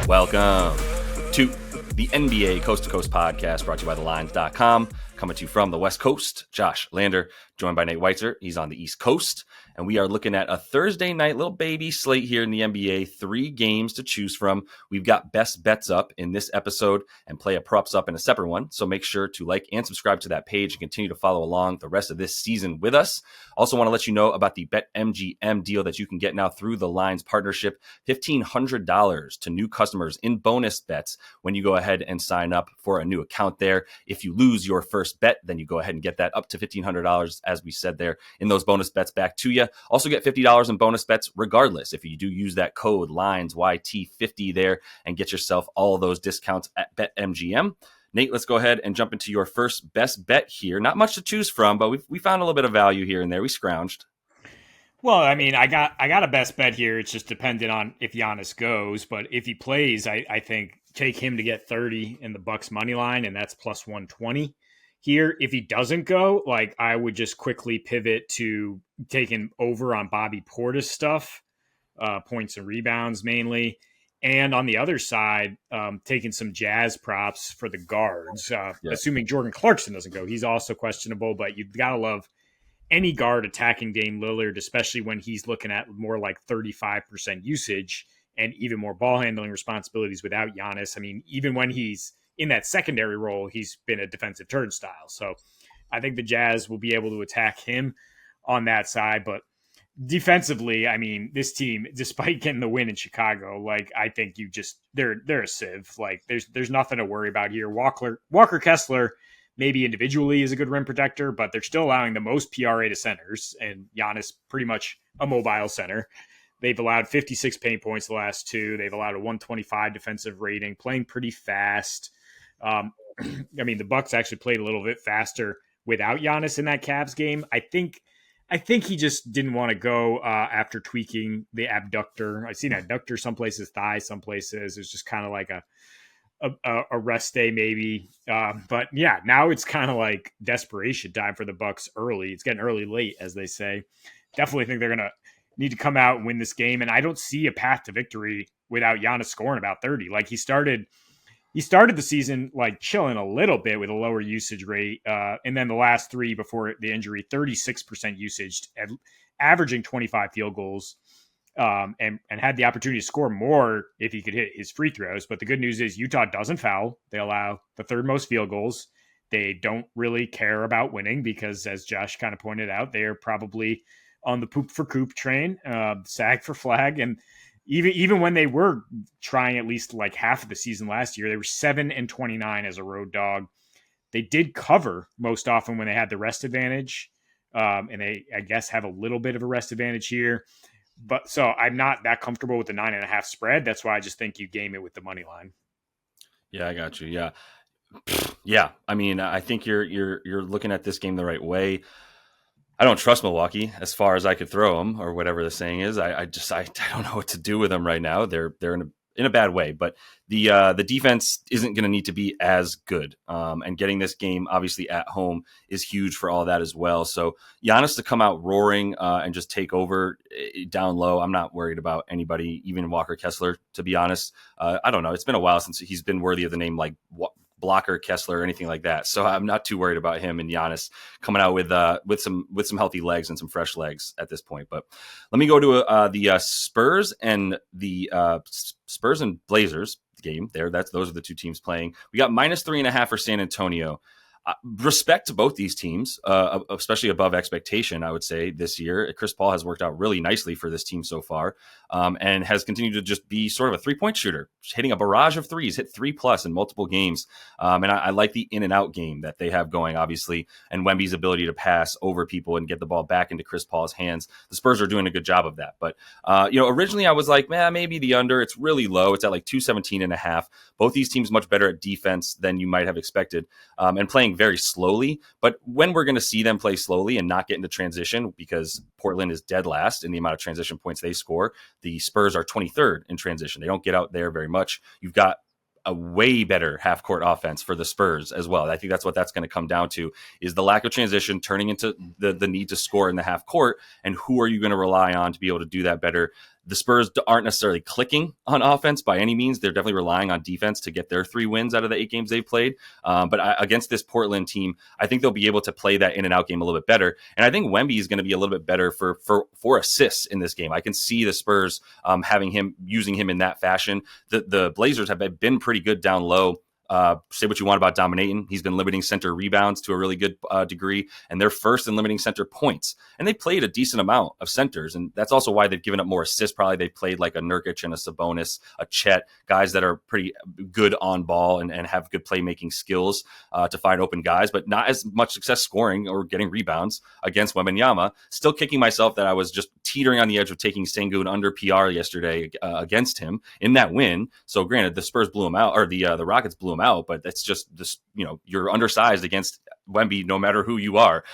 Welcome to the NBA Coast to Coast podcast brought to you by thelines.com. Coming to you from the West Coast, Josh Lander, joined by Nate Weitzer. He's on the East Coast. And we are looking at a Thursday night little baby slate here in the NBA. 3 games to choose from. We've got best bets up in this episode and play a props up in a separate one. So make sure to like and subscribe to that page and continue to follow along the rest of this season with us. Also want to let you know about the BetMGM deal that you can get now through the Lines partnership. $1,500 to new customers in bonus bets when you go ahead and sign up for a new account there. If you lose your first bet, then you go ahead and get that up to $1,500, as we said there, in those bonus bets back to you. Also get $50 in bonus bets regardless if you do use that code LINESYT50 there and get yourself all of those discounts at BetMGM. Nate, let's go ahead and jump into your first best bet here. Not much to choose from, but we found a little bit of value here and there. We scrounged. Well, I mean, I got a best bet here. It's just dependent on if Giannis goes, but if he plays, I think take him to get 30 in the Bucks money line, and that's plus 120 here. If he doesn't go, like, I would just quickly pivot to taking over on Bobby Portis stuff, points and rebounds mainly. And on the other side, taking some Jazz props for the guards, assuming Jordan Clarkson doesn't go. He's also questionable, but you've got to love any guard attacking Dame Lillard, especially when he's looking at more like 35% usage and even more ball handling responsibilities without Giannis. I mean, even when he's in that secondary role, he's been a defensive turnstile. So I think the Jazz will be able to attack him on that side. But defensively, I mean, this team, despite getting the win in Chicago, like, I think they're a sieve. Like, there's nothing to worry about here. Walker Kessler, maybe individually is a good rim protector, but they're still allowing the most PRA to centers, and Giannis pretty much a mobile center. They've allowed 56 paint points the last 2. They've allowed a 125 defensive rating, playing pretty fast. I mean, the Bucks actually played a little bit faster without Giannis in that Cavs game. I think he just didn't want to go after tweaking the abductor. I've seen abductor some places, thigh some places. It's just kind of like a rest day maybe. But yeah, now it's kind of like desperation time for the Bucks early. It's getting early late, as they say. Definitely think they're going to need to come out and win this game. And I don't see a path to victory without Giannis scoring about 30. Like, he started the season like chilling a little bit with a lower usage rate. And then the last 3 before the injury, 36% usage, averaging 25 field goals. And had the opportunity to score more if he could hit his free throws. But the good news is Utah doesn't foul. They allow the 3rd most field goals. They don't really care about winning because, as Josh kind of pointed out, they are probably on the poop for coop train, sag for flag. And even when they were trying at least like half of the season last year, they were 7-29 as a road dog. They did cover most often when they had the rest advantage. And they, I guess, have a little bit of a rest advantage here. But so I'm not that comfortable with the 9.5 spread. That's why I just think you game it with the money line. Yeah, I got you. Yeah. Yeah. I mean, I think you're looking at this game the right way. I don't trust Milwaukee as far as I could throw them, or whatever the saying is. I don't know what to do with them right now. They're in a bad way, but the defense isn't going to need to be as good. And getting this game obviously at home is huge for all that as well. So Giannis to come out roaring and just take over down low. I'm not worried about anybody, even Walker Kessler, to be honest. I don't know. It's been a while since he's been worthy of the name like Blocker Kessler or anything like that. So I'm not too worried about him and Giannis coming out with some healthy legs and some fresh legs at this point. But let me go to the Spurs and the Spurs and Blazers game there. Those are the 2 teams playing. We got -3.5 for San Antonio. Respect to both these teams, especially above expectation, I would say, this year. Chris Paul has worked out really nicely for this team so far, and has continued to just be sort of a three-point shooter, hitting a barrage of threes, hit 3+ in multiple games. And I like the in-and-out game that they have going, obviously, and Wemby's ability to pass over people and get the ball back into Chris Paul's hands. The Spurs are doing a good job of that. But, originally I was like, maybe the under. It's really low. It's at like 217.5. Both these teams much better at defense than you might have expected, and playing very slowly. But when we're going to see them play slowly and not get into transition, because Portland is dead last in the amount of transition points they score, the Spurs are 23rd in transition. They don't get out there very much. You've got a way better half court offense for the Spurs as well. I think that's what that's going to come down to, is the lack of transition turning into the need to score in the half court. And who are you going to rely on to be able to do that better The Spurs aren't necessarily clicking on offense by any means. They're definitely relying on defense to get their 3 wins out of the 8 games they've played. Against this Portland team, I think they'll be able to play that in and out game a little bit better. And I think Wemby is going to be a little bit better for assists in this game. I can see the Spurs using him in that fashion. The Blazers have been pretty good down low. Say what you want about dominating. He's been limiting center rebounds to a really good degree, and they're first in limiting center points. And they played a decent amount of centers, and that's also why they've given up more assists. Probably they played like a Nurkic and a Sabonis, a Chet, guys that are pretty good on ball and have good playmaking skills to find open guys, but not as much success scoring or getting rebounds against Wembanyama. Still kicking myself that I was just teetering on the edge of taking Sengun under PR yesterday against him in that win. So granted, the Spurs blew him out, or the Rockets blew him out, but that's just this, you're undersized against Wemby, no matter who you are,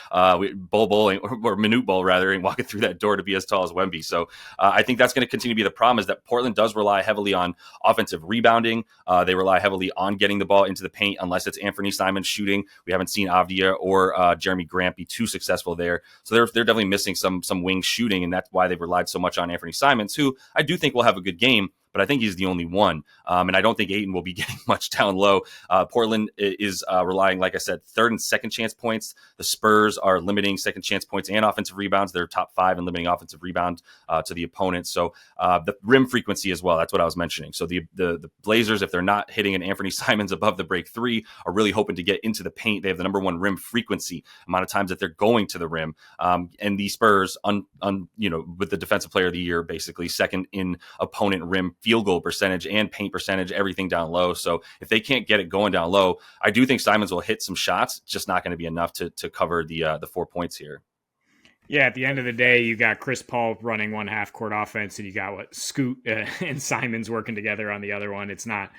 bowling or minute bowl rather, and walking through that door to be as tall as Wemby. So I think that's going to continue to be the problem, is that Portland does rely heavily on offensive rebounding. They rely heavily on getting the ball into the paint, unless it's Anthony Simons shooting. We haven't seen Avdia or Jeremy Grant be too successful there. So they're definitely missing some wing shooting, and that's why they've relied so much on Anthony Simons, who I do think will have a good game, but I think he's the only one. And I don't think Ayton will be getting much down low. Portland is relying, like I said, third and second chance points. The Spurs are limiting second chance points and offensive rebounds. They're top 5 in limiting offensive rebound to the opponent. So the rim frequency as well, that's what I was mentioning. So the Blazers, if they're not hitting an Anthony Simons above the break 3, are really hoping to get into the paint. They have the number 1 rim frequency, amount of times that they're going to the rim. And the Spurs, with the defensive player of the year, basically second in opponent rim field goal percentage and paint percentage, everything down low. So if they can't get it going down low, I do think Simons will hit some shots, just not going to be enough to cover the 4 points here. Yeah, at the end of the day, you got Chris Paul running one half court offense, and you got Scoot and Simons working together on the other one. It's not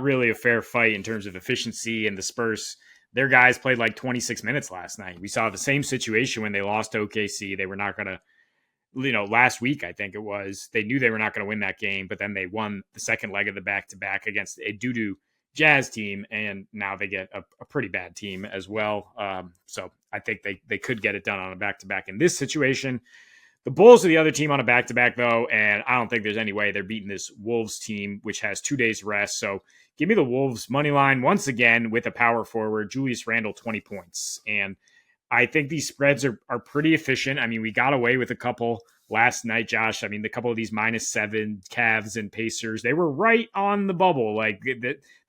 really a fair fight in terms of efficiency. And the Spurs, their guys played like 26 minutes last night. We saw the same situation when they lost to OKC. They were not going to, last week, I think it was, they knew they were not going to win that game, but then they won the second leg of the back-to-back against a doo-doo Jazz team, and now they get a pretty bad team as well. So I think they could get it done on a back-to-back in this situation. The Bulls are the other team on a back-to-back, though, and I don't think there's any way they're beating this Wolves team, which has 2 days rest. So give me the Wolves money line once again with a power forward, Julius Randle, 20 points. And I think these spreads are pretty efficient. I mean, we got away with a couple last night, Josh. I mean, the couple of these -7 Cavs and Pacers, they were right on the bubble. Like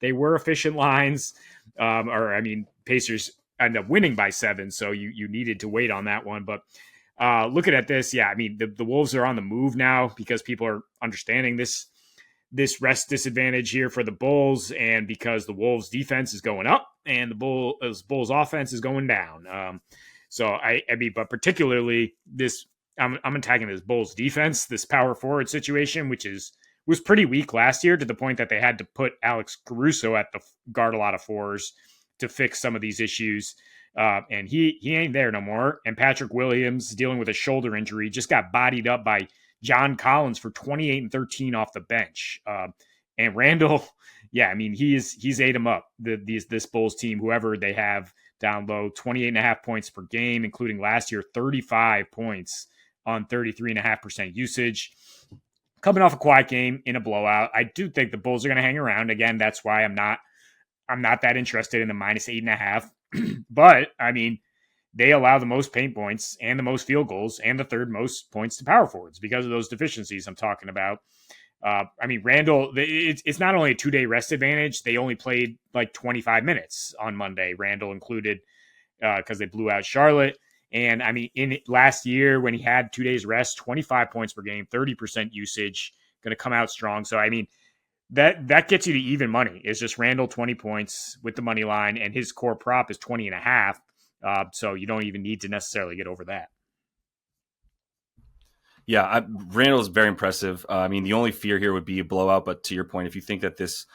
they were efficient lines. Pacers end up winning by 7, so you needed to wait on that one. But looking at this, yeah, I mean, the Wolves are on the move now because people are understanding this rest disadvantage here for the Bulls, and because the Wolves defense is going up and the Bulls offense is going down. But particularly this, I'm attacking this Bulls defense, this power forward situation, which was pretty weak last year, to the point that they had to put Alex Caruso at the guard a lot of 4s to fix some of these issues. And he ain't there no more. And Patrick Williams, dealing with a shoulder injury, just got bodied up by John Collins for 28 and 13 off the bench. And Randall, yeah, I mean, he's ate him up. This Bulls team, whoever they have down low, 28.5 points per game, including last year, 35 points on 33.5% usage. Coming off a quiet game in a blowout, I do think the Bulls are going to hang around. Again, that's why I'm not that interested in the -8.5. But I mean, they allow the most paint points and the most field goals and the third most points to power forwards because of those deficiencies I'm talking about. Randall, it's not only a 2-day rest advantage. They only played like 25 minutes on Monday, Randall included, because they blew out Charlotte. And I mean, in last year when he had 2 days rest, 25 points per game, 30% usage, going to come out strong. So, I mean, that gets you to even money. It's just Randall 20 points with the money line, and his core prop is 20.5. So you don't even need to necessarily get over that. Yeah, Randall is very impressive. The only fear here would be a blowout. But to your point, if you think that this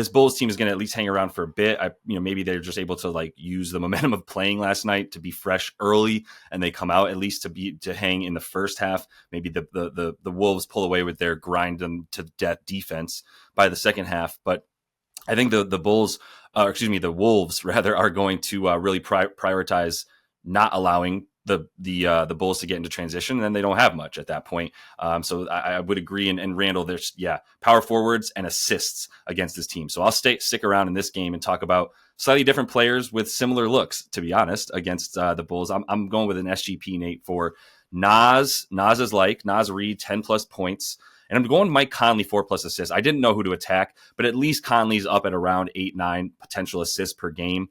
Bulls team is going to at least hang around for a bit, maybe they're just able to like use the momentum of playing last night to be fresh early, and they come out at least to hang in the first half. Maybe the Wolves pull away with their grind them to death defense by the second half. But I think the Wolves rather are going to really prioritize not allowing the Bulls to get into transition, and then they don't have much at that point. So I would agree. And Randall, there's power forwards and assists against this team. So I'll stick around in this game and talk about slightly different players with similar looks, to be honest, against the Bulls. I'm going with an SGP, Nate, for Nas. Nas Reed, 10 plus points. And I'm going Mike Conley, 4+ assists. I didn't know who to attack, but at least Conley's up at around 8-9 potential assists per game.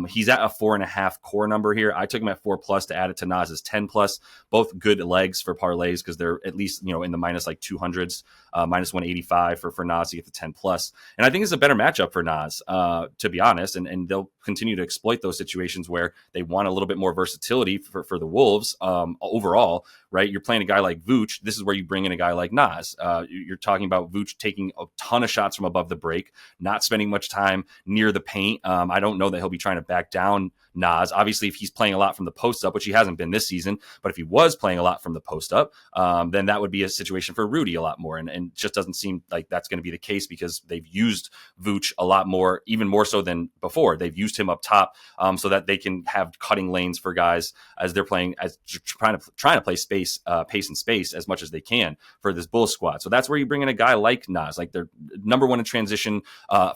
He's at a 4.5 core number here. I took him at 4+ to add it to Nas's 10+. Both good legs for parlays because they're at least in the minus like 200s, minus 185 for Nas to get the 10+. And I think it's a better matchup for Nas, to be honest. And they'll continue to exploit those situations where they want a little bit more versatility for the Wolves overall. Right, you're playing a guy like Vooch. This is where you bring in a guy like Nas. You're talking about Vooch taking a ton of shots from above the break, not spending much time near the paint. I don't know that he'll be trying to back down Nas. Obviously, if he's playing a lot from the post up, which he hasn't been this season, but if he was playing a lot from the post up, then that would be a situation for Rudy a lot more. And it just doesn't seem like that's going to be the case because they've used Vooch a lot more, even more so than before. They've used him up top so that they can have cutting lanes for guys as they're playing, as trying to play pace and space as much as they can for this Bulls squad. So that's where you bring in a guy like Nas, like they're number one in transition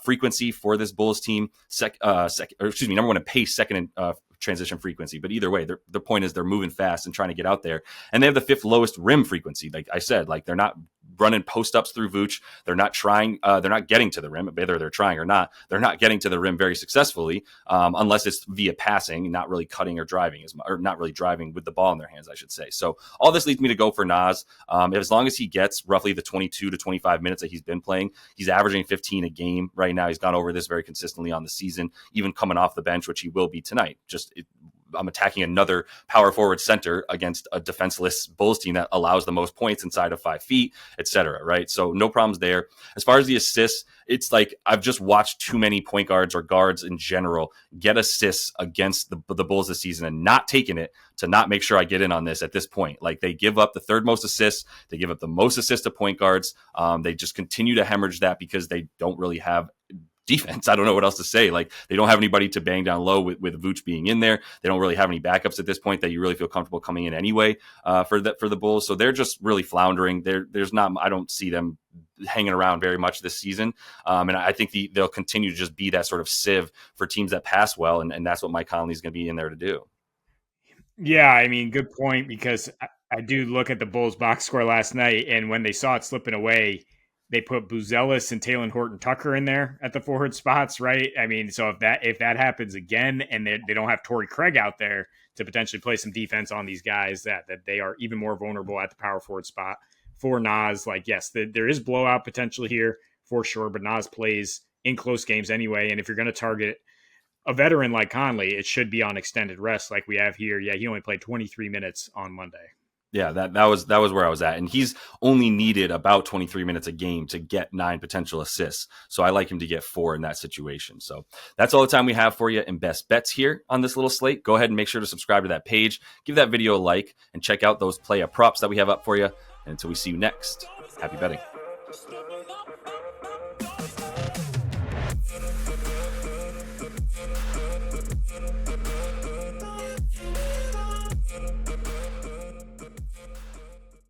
frequency for this Bulls team, number one in pace, second in transition frequency. But either way, the point is they're moving fast and trying to get out there. And they have the 5th lowest rim frequency. Like I said, like they're not running post ups through Vooch. They're not trying. They're not getting to the rim. Whether they're trying or not, they're not getting to the rim very successfully, unless it's via passing, not really cutting or driving or not really driving with the ball in their hands, I should say. So all this leads me to go for Nas. As long as he gets roughly the 22 to 25 minutes that he's been playing, he's averaging 15 a game right now. He's gone over this very consistently on the season, even coming off the bench, which he will be tonight. I'm attacking another power forward center against a defenseless Bulls team that allows the most points inside of 5 feet, etc. Right? So no problems there. As far as the assists, it's like I've just watched too many point guards or guards in general get assists against the Bulls this season and not taking it to not make sure I get in on this at this point. Like they give up the 3rd most assists. They give up the most assists to point guards. They just continue to hemorrhage that because they don't really have defense. I don't know what else to say. Like they don't have anybody to bang down low with Vooch being in there. They don't really have any backups at this point that you really feel comfortable coming in anyway for the Bulls. So they're just really floundering. I don't see them hanging around very much this season. And I think they'll continue to just be that sort of sieve for teams that pass well. And that's what Mike Conley is going to be in there to do. Yeah, I mean, good point, because I do look at the Bulls box score last night, and when they saw it slipping away, they put Buzelis and Taylor Horton-Tucker in there at the forward spots, right? I mean, so if that happens again and they don't have Torrey Craig out there to potentially play some defense on these guys, that they are even more vulnerable at the power forward spot for Nas. Like, yes, there is blowout potential here for sure, but Nas plays in close games anyway. And if you're going to target a veteran like Conley, it should be on extended rest like we have here. Yeah, he only played 23 minutes on Monday. Yeah, that was where I was at. And he's only needed about 23 minutes a game to get 9 potential assists. So I like him to get 4 in that situation. So that's all the time we have for you in best bets here on this little slate. Go ahead and make sure to subscribe to that page, give that video a like, and check out those play props that we have up for you. And until we see you next, happy betting.